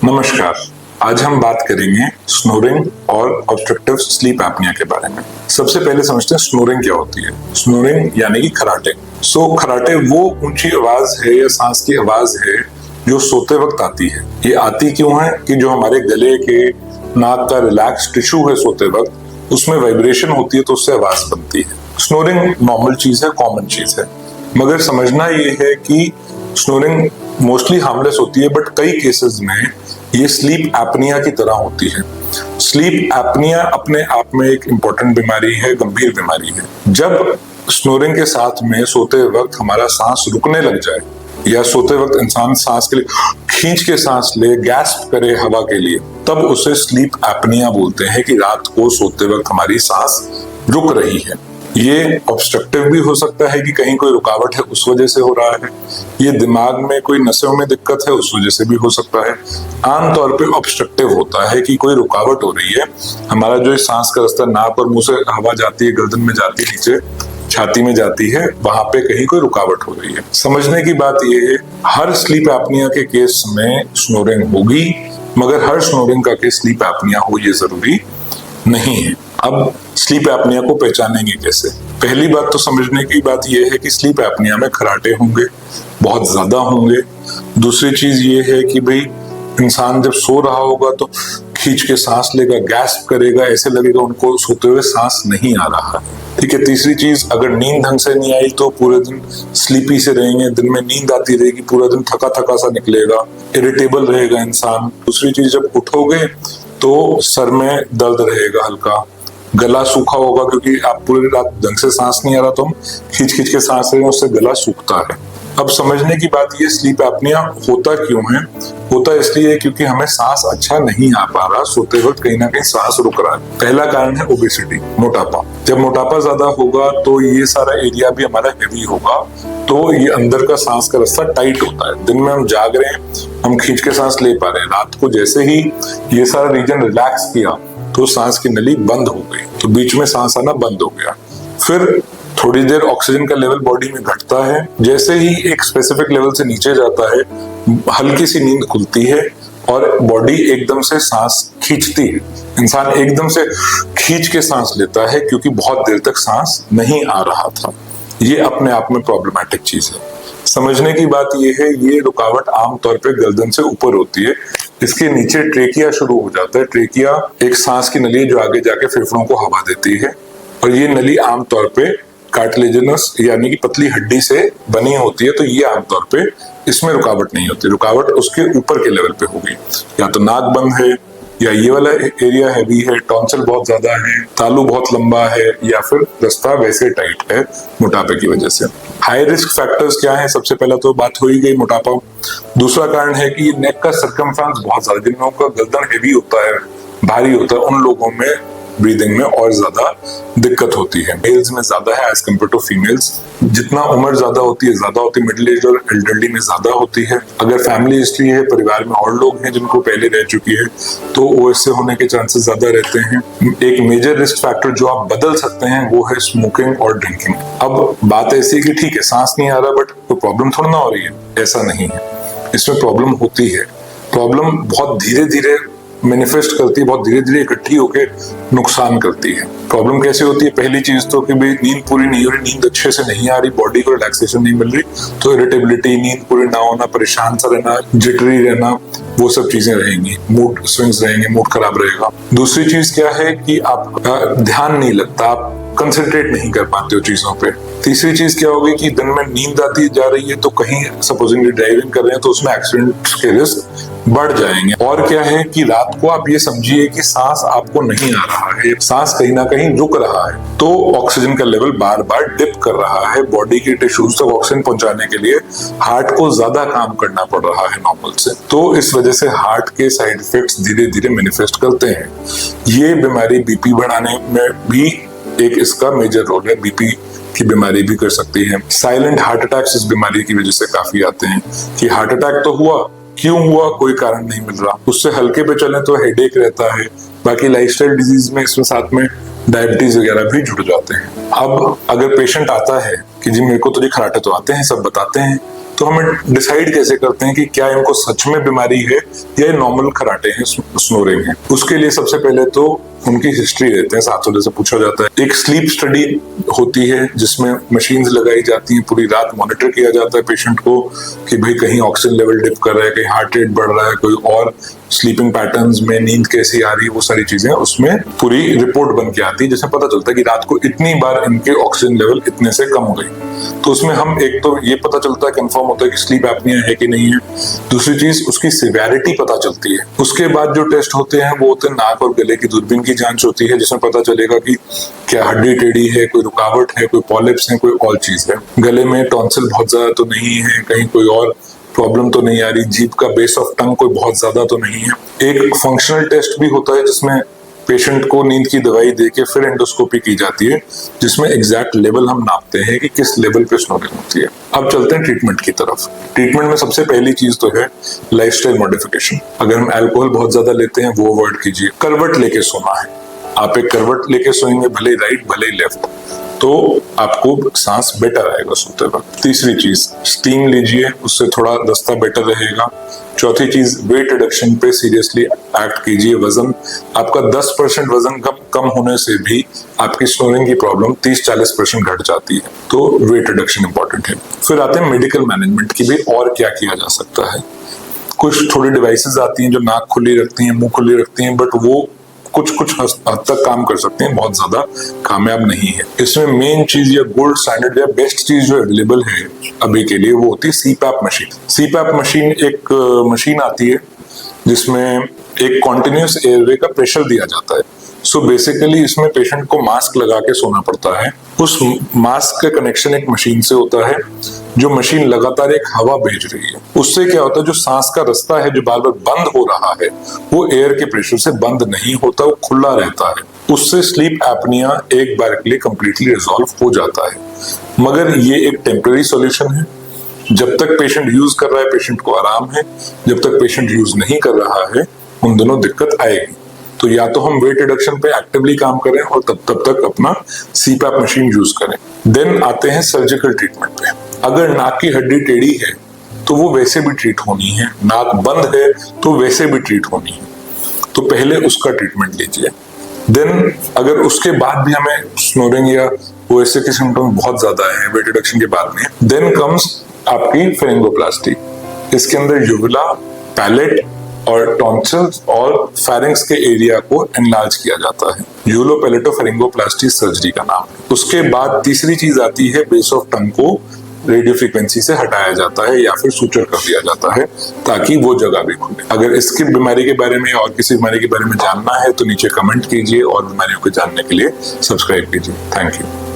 नमस्कार। आज हम बात करेंगे स्नोरिंग और ऑब्स्ट्रक्टिव स्लीप एपनिया के बारे में। सबसे पहले समझते हैं स्नोरिंग क्या होती है। स्नोरिंग यानी कि खराटे। खराटे वो ऊंची आवाज है या सांस की आवाज है जो सोते वक्त आती है। ये आती क्यों है कि जो हमारे गले के नाक का रिलैक्स टिश्यू है सोते वक्त उसमें वाइब्रेशन होती है तो उससे आवाज बनती है। स्नोरिंग नॉर्मल चीज है, कॉमन चीज है, मगर समझना ये है कि स्नोरिंग मोस्टली हार्मलेस होती है, बट कई केसेस में ये स्लीप एपनिया की तरह होती है। स्लीप एपनिया अपने आप में एक इंपॉर्टेंट बीमारी है, गंभीर बीमारी है। जब स्नोरिंग के साथ में सोते वक्त हमारा सांस रुकने लग जाए या सोते वक्त इंसान सांस के लिए खींच के सांस ले, गैस्प करे हवा के लिए, तब उसे स्लीप एपनिया बोलते हैं कि रात को सोते वक्त हमारी सांस रुक रही है। ये ऑब्स्ट्रक्टिव भी हो सकता है कि कहीं कोई रुकावट है उस वजह से हो रहा है, ये दिमाग में कोई नसों में दिक्कत है उस वजह से भी हो सकता है। आमतौर पे ऑब्स्ट्रक्टिव होता है कि कोई रुकावट हो रही है, हमारा जो सांस का रास्ता नाक और मुंह से हवा जाती है, गर्दन में जाती है, नीचे छाती में जाती है, वहां पे कहीं कोई रुकावट हो रही है। समझने की बात यह है, हर स्लीप एपनिया के केस में स्नोरिंग होगी, मगर हर स्नोरिंग का केस स्लीप एपनिया हो ये जरूरी नहीं है। अब स्लीप एपनिया को पहचानेंगे कैसे? पहली बात तो समझने की बात यह है कि स्लीप एपनिया में खराटे होंगे, बहुत ज्यादा होंगे। दूसरी चीज ये है कि भाई इंसान जब सो रहा होगा तो खींच के सांस लेगा, गैस्प करेगा, ऐसे लगेगा उनको सोते हुए सांस नहीं आ रहा है। ठीक है। तीसरी चीज, अगर नींद ढंग से नहीं आई तो पूरे दिन स्लीपी से रहेंगे, दिन में नींद आती रहेगी, पूरा दिन थका थका सा निकलेगा, इरिटेबल रहेगा इंसान। दूसरी चीज, जब उठोगे तो सर में दर्द रहेगा, हल्का गला सूखा होगा, क्योंकि आप पूरी रात ढंग से सांस नहीं आ रहा तो हम खींच खींच के सांस ले रहे हैं, उससे गला सूखता है। अब समझने की बात ये, स्लीप एपनिया होता क्यों है? होता इसलिए क्योंकि हमें सांस अच्छा नहीं आ पा रहा, सोते वक्त कहीं ना कहीं सांस रुक रहा है। पहला कारण है ओबेसिटी, मोटापा। जब मोटापा ज्यादा होगा तो ये सारा एरिया भी हमारा हैवी होगा, तो ये अंदर का सांस का रास्ता टाइट होता है। दिन में हम जाग रहे हैं, हम खींच के सांस ले पा रहे हैं, रात को जैसे ही ये सारा रीजन रिलैक्स किया तो सांस की नली बंद हो गई, तो बीच में सांस आना बंद हो गया। फिर थोड़ी देर ऑक्सीजन का लेवल बॉडी में घटता है, जैसे ही एक स्पेसिफिक लेवल से नीचे जाता है, हल्की सी नींद खुलती है और बॉडी एकदम से सांस खींचती है। इंसान एकदम से खींच के सांस लेता है क्योंकि बहुत देर तक सांस नहीं आ रहा था। ये अपने आप में प्रॉब्लमैटिक चीज है। समझने की बात यह है, ये रुकावट आमतौर पे गर्दन से ऊपर होती है, इसके नीचे ट्रेकिया शुरू हो जाता है। ट्रेकिया एक सांस की नली है जो आगे जाके फेफड़ों को हवा देती है, और ये नली आमतौर पे कार्टिलेजिनस यानी कि पतली हड्डी से बनी होती है, तो ये आमतौर पे इसमें रुकावट नहीं होती। रुकावट उसके ऊपर के लेवल पे होगी, या तो नाक बंद है, या ये वाला एरिया हैवी है, टॉन्सिल बहुत ज्यादा है, तालू बहुत लंबा है, या फिर रास्ता वैसे टाइट है मोटापे की वजह से। हाई रिस्क फैक्टर्स क्या है? सबसे पहला तो बात हो ही गई, मोटापा। दूसरा कारण है कि नेक का सर्कमफ्रेंस बहुत ज्यादा, जिन लोगों का गर्दन हैवी होता है, भारी होता है, उन लोगों में ब्रीदिंग में और ज्यादा दिक्कत होती है। मेल्स में ज्यादा है एज कम्पेयर टू फीमेल्स। जितना उम्र ज्यादा होती है, ज्यादा होती है, मिडिल एज और एल्डरली में ज्यादा होती है। अगर फैमिली हिस्ट्री है, परिवार में और लोग हैं जिनको पहले रह चुकी है, तो वो इससे होने के चांसेस ज्यादा रहते हैं। एक मेजर रिस्क फैक्टर जो आप बदल सकते हैं वो है स्मोकिंग और ड्रिंकिंग। अब बात ऐसी है कि ठीक है, सांस नहीं आ रहा, बट कोई प्रॉब्लम थोड़ा ना हो रही है, ऐसा नहीं है। इसमें प्रॉब्लम होती है। प्रॉब्लम बहुत धीरे धीरे मैनिफेस्ट करती है, बहुत धीरे धीरे इकट्ठी होकर नुकसान करती है। प्रॉब्लम कैसे होती है? पहली चीज तो कि भाई नींद पूरी नहीं हो रही, नींद अच्छे से नहीं आ रही, बॉडी को रिलैक्सेशन नहीं मिल रही, तो इरिटेबिलिटी, नींद पूरी ना होना, परेशान सा रहना, जिटरी रहना, वो सब चीजें रहेंगी। मूड स्विंग्स रहेंगे, मूड खराब रहेगा। दूसरी चीज क्या है कि आपका ध्यान नहीं लगता, आप कंसंट्रेट नहीं कर पाते हो चीजों पे। तीसरी चीज क्या होगी कि दिन में नींद आती जा रही है तो कहीं सपोजिंगली ड्राइविंग कर रहे हैं तो उसमें एक्सीडेंट के रिस्क बढ़ जाएंगे। और क्या है कि रात को आप ये समझिए कि सांस आपको नहीं आ रहा है, सांस कहीं ना कहीं रुक रहा है, तो ऑक्सीजन का लेवल बार बार डिप कर रहा है। बॉडी के टिश्यूज तक ऑक्सीजन पहुंचाने के लिए हार्ट को ज्यादा काम करना पड़ रहा है नॉर्मल से, तो इस वजह से हार्ट के साइड इफेक्ट्स धीरे धीरे मैनिफेस्ट करते हैं। ये बीमारी बीपी बढ़ाने में भी एक इसका मेजर रोल है, बीपी की बीमारी भी कर सकती है। साइलेंट हार्ट अटैक्स इस बीमारी की वजह से काफी आते हैं कि हार्ट अटैक तो हुआ, क्यों हुआ कोई कारण नहीं मिल रहा। उससे हल्के पे चले तो हेडेक रहता है, बाकी लाइफस्टाइल डिजीज में इसमें साथ में डायबिटीज वगैरह भी जुड़ जाते हैं। अब अगर पेशेंट आता है कि जी मेरे को तो ये खराटे तो आते हैं, सब बताते हैं, तो हमें डिसाइड कैसे करते हैं कि क्या इनको सच में बीमारी है या ये नॉर्मल खराटे हैं, स्नोरिंग है? उसके लिए सबसे पहले तो उनकी हिस्ट्री लेते हैं, 7 वाले से पूछा जाता है। एक स्लीप स्टडी होती है जिसमें मशीन्स लगाई जाती हैं, पूरी रात मॉनिटर किया जाता है पेशेंट को कि भाई कहीं ऑक्सीजन लेवल डिप कर रहा है, कहीं हार्ट रेट बढ़ रहा है, कोई और स्लीपिंग पैटर्न्स में नींद कैसी आ रही है, वो सारी चीजें उसमें पूरी रिपोर्ट बन के आती है, जिसमें पता चलता है कि रात को इतनी बार इनके ऑक्सीजन लेवल इतने से कम हो गई। तो उसमें हम एक तो ये पता चलता है, कंफर्म होता है कि स्लीप एपनिया है कि नहीं है। दूसरी चीज उसकी सिवियरिटी पता चलती है। उसके बाद जो टेस्ट होते हैं वो होते हैं नाक और गले की दूरबीन की जांच होती है, जिसमें पता चलेगा कि क्या हड्डी टेढ़ी है, कोई रुकावट है, कोई पॉलिप्स है, कोई और चीज है। गले में टॉन्सिल बहुत ज्यादा तो नहीं है, कहीं कोई और प्रॉब्लम तो नहीं आ रही, जीभ का बेस ऑफ टंग कोई बहुत ज्यादा तो नहीं है। एक फंक्शनल टेस्ट भी होता है जिसमें पेशेंट को नींद की दवाई देके फिर एंडोस्कोपी की जाती है, जिसमें एग्जैक्ट लेवल हम नापते हैं कि किस लेवल पे स्नोरिंग होती है। अब चलते हैं ट्रीटमेंट की तरफ। ट्रीटमेंट में सबसे पहली चीज तो है लाइफस्टाइल मॉडिफिकेशन। अगर हम अल्कोहल बहुत ज्यादा लेते हैं वो अवॉइड कीजिए। करवट लेके सोना है, आप एक करवट लेके सोएंगे, भले ही राइट भले ही लेफ्ट, तो आपको सांस बेटर आएगा सोते वक्त। तीसरी चीज स्टीम लीजिए, उससे थोड़ा दस्ता बेटर रहेगा। चौथी चीज वेट रिडक्शन पे सीरियसली एक्ट कीजिए। वजन आपका 10% वजन कम होने से भी आपकी स्नोरिंग की प्रॉब्लम 30-40% घट जाती है, तो वेट रिडक्शन इंपॉर्टेंट है। फिर आते हैं मेडिकल मैनेजमेंट की भी, और क्या किया जा सकता है। कुछ थोड़ी डिवाइसेस आती हैं जो नाक खुली रखती हैं, मुंह खुली रखती हैं, बट वो कुछ हद तक काम कर सकते हैं, बहुत ज्यादा कामयाब नहीं है। इसमें मेन चीज या गोल्ड स्टैंडर्ड या बेस्ट चीज जो अवेलेबल है अभी के लिए वो होती है सीपैप मशीन। सीपैप मशीन एक मशीन आती है जिसमें एक कॉन्टिन्यूस एयरवे का प्रेशर दिया जाता है। सो बेसिकली इसमें पेशेंट को मास्क लगा के सोना पड़ता है। उस मास्क का कनेक्शन एक मशीन से होता है, जो मशीन लगातार एक हवा भेज रही है। उससे क्या होता है, जो सांस का रास्ता है जो बार बार बंद हो रहा है वो एयर के प्रेशर से बंद नहीं होता, वो खुला रहता है। उससे स्लीप एपनिया एक बार के लिए कंप्लीटली रिजॉल्व हो जाता है। मगर ये एक टेम्पररी सॉल्यूशन है। जब तक पेशेंट यूज कर रहा है पेशेंट को आराम है, जब तक पेशेंट यूज नहीं कर रहा है उन दोनों दिक्कत आएगी। तो या तो हम वेट रिडक्शन पे एक्टिवली काम करें और तब तक अपना सीपैप मशीन यूज करें। देन आते हैं सर्जिकल ट्रीटमेंट पे। अगर नाक की हड्डी टेढ़ी है तो वो वैसे भी ट्रीट होनी है, नाक बंद है तो वैसे भी ट्रीट होनी है, तो पहले उसका ट्रीटमेंट लीजिए। देन अगर उसके बाद भी हमें स्नोरिंग या ओएसए के सिम्टम्स बहुत ज्यादा है वेट रिडक्शन के बाद में, देन कम्स आपकी फेरिंगोप्लास्टी। इसके अंदर यूविला, पैलेट और टॉन्सिल्स और फेरिंक्स के एरिया को एनलार्ज किया जाता है। यूलोपैलेटोफेरिंगोप्लास्टी सर्जरी का नाम है। उसके बाद तीसरी चीज आती है बेस ऑफ टंग को रेडियो फ्रीक्वेंसी से हटाया जाता है या फिर सूचर कर दिया जाता है ताकि वो जगह भी खुले। अगर इसकी बीमारी के बारे में और किसी बीमारी के बारे में जानना है तो नीचे कमेंट कीजिए और बीमारियों को जानने के लिए सब्सक्राइब कीजिए। Thank you.